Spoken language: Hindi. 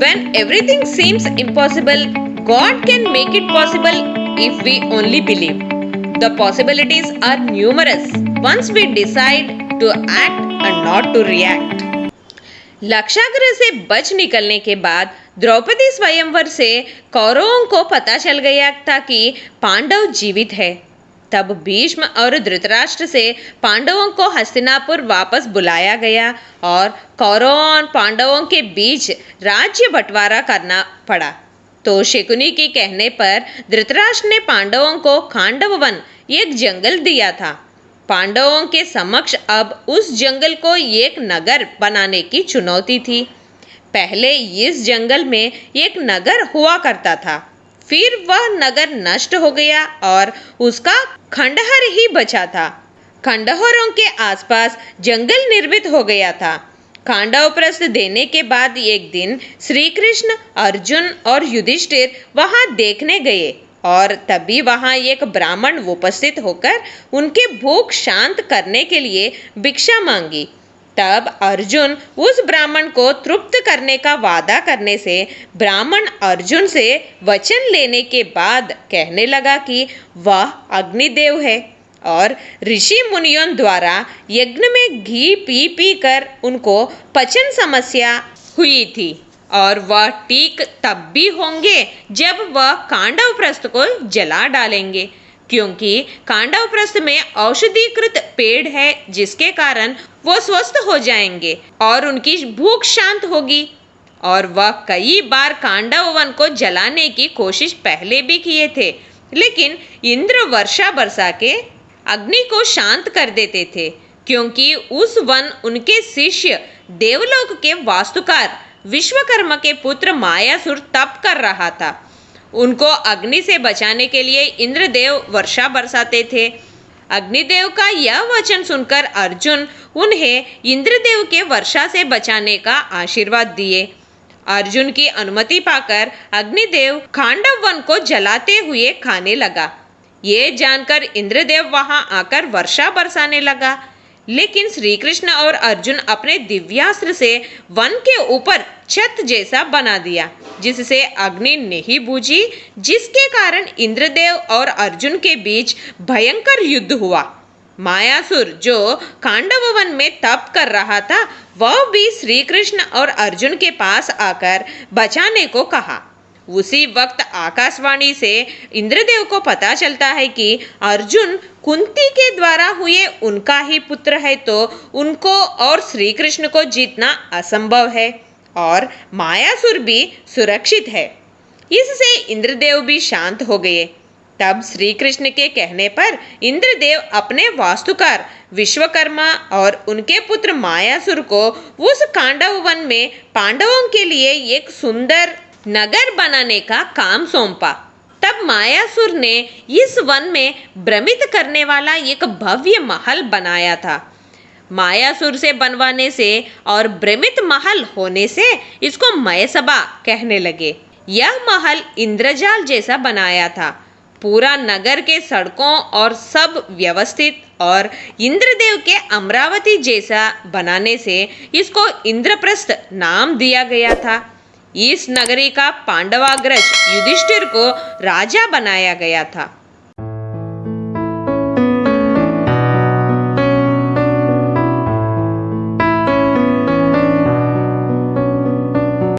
When everything seems impossible, God can make it possible if we only believe. The possibilities are numerous once we decide to act and not to react. Lakshagriha से बच निकलने के बाद द्रौपदी स्वयंवर से कौरवों को पता चल गया था कि पांडव जीवित है। तब भीष्म और धृतराष्ट्र से पांडवों को हस्तिनापुर वापस बुलाया गया और कौरवों और पांडवों के बीच राज्य बंटवारा करना पड़ा। तो शकुनी के कहने पर धृतराष्ट्र ने पांडवों को खांडव वन, एक जंगल दिया था। पांडवों के समक्ष अब उस जंगल को एक नगर बनाने की चुनौती थी। पहले इस जंगल में एक नगर हुआ करता था, फिर वह नगर नष्ट हो गया और उसका खंडहर ही बचा था। खंडहरों के आसपास जंगल निर्मित हो गया था। खांडव प्रस्थ देने के बाद एक दिन श्री कृष्ण, अर्जुन और युधिष्ठिर वहां देखने गए और तभी वहां एक ब्राह्मण उपस्थित होकर उनके भूख शांत करने के लिए भिक्षा मांगी। तब अर्जुन उस ब्राह्मण को तृप्त करने का वादा करने से ब्राह्मण अर्जुन से वचन लेने के बाद कहने लगा कि वह अग्निदेव है और ऋषि मुनियों द्वारा यज्ञ में घी पी पी कर उनको पचन समस्या हुई थी और वह ठीक तब भी होंगे जब वह कांडव प्रस्थ को जला डालेंगे, क्योंकि कांडव प्रस्थ में औषधिकृत पेड़ है जिसके कारण वो स्वस्थ हो जाएंगे और उनकी भूख शांत होगी। और वह कई बार कांडव वन को जलाने की कोशिश पहले भी किए थे, लेकिन इंद्र वर्षा बरसा के अग्नि को शांत कर देते थे, क्योंकि उस वन उनके शिष्य देवलोक के वास्तुकार विश्वकर्मा के पुत्र मायासुर तप कर रहा था। उनको अग्नि से बचाने के लिए इंद्रदेव वर्षा बरसाते थे। अग्निदेव का यह वचन सुनकर अर्जुन उन्हें इंद्रदेव के वर्षा से बचाने का आशीर्वाद दिए। अर्जुन की अनुमति पाकर अग्निदेव खांडव वन को जलाते हुए खाने लगा। ये जानकर इंद्रदेव वहां आकर वर्षा बरसाने लगा, लेकिन श्री कृष्ण और अर्जुन अपने दिव्यास्त्र से वन के ऊपर छत जैसा बना दिया, जिससे अग्नि नहीं बुझी, जिसके कारण इंद्रदेव और अर्जुन के बीच भयंकर युद्ध हुआ। मायासुर जो खांडव वन में तप कर रहा था, वह भी श्री कृष्ण और अर्जुन के पास आकर बचाने को कहा। उसी वक्त आकाशवाणी से इंद्रदेव को पता चलता है कि अर्जुन कुंती के द्वारा हुए उनका ही पुत्र है, तो उनको और श्री कृष्ण को जीतना असंभव है और मायासुर भी सुरक्षित है। इससे इंद्रदेव भी शांत हो गए। तब श्री कृष्ण के कहने पर इंद्रदेव अपने वास्तुकार विश्वकर्मा और उनके पुत्र मायासुर को उस खांडव वन में पांडवों के लिए एक सुंदर नगर बनाने का काम सौंपा। तब मायासुर ने इस वन में भ्रमित करने वाला एक भव्य महल बनाया था। मायासुर से बनवाने से और भ्रमित महल होने से इसको मयसभा कहने लगे। यह महल इंद्रजाल जैसा बनाया था। पूरा नगर के सड़कों और सब व्यवस्थित और इंद्रदेव के अमरावती जैसा बनाने से इसको इंद्रप्रस्थ नाम दिया गया था। इस नगरी का पांडवाग्रज युधिष्ठिर को राजा बनाया गया था।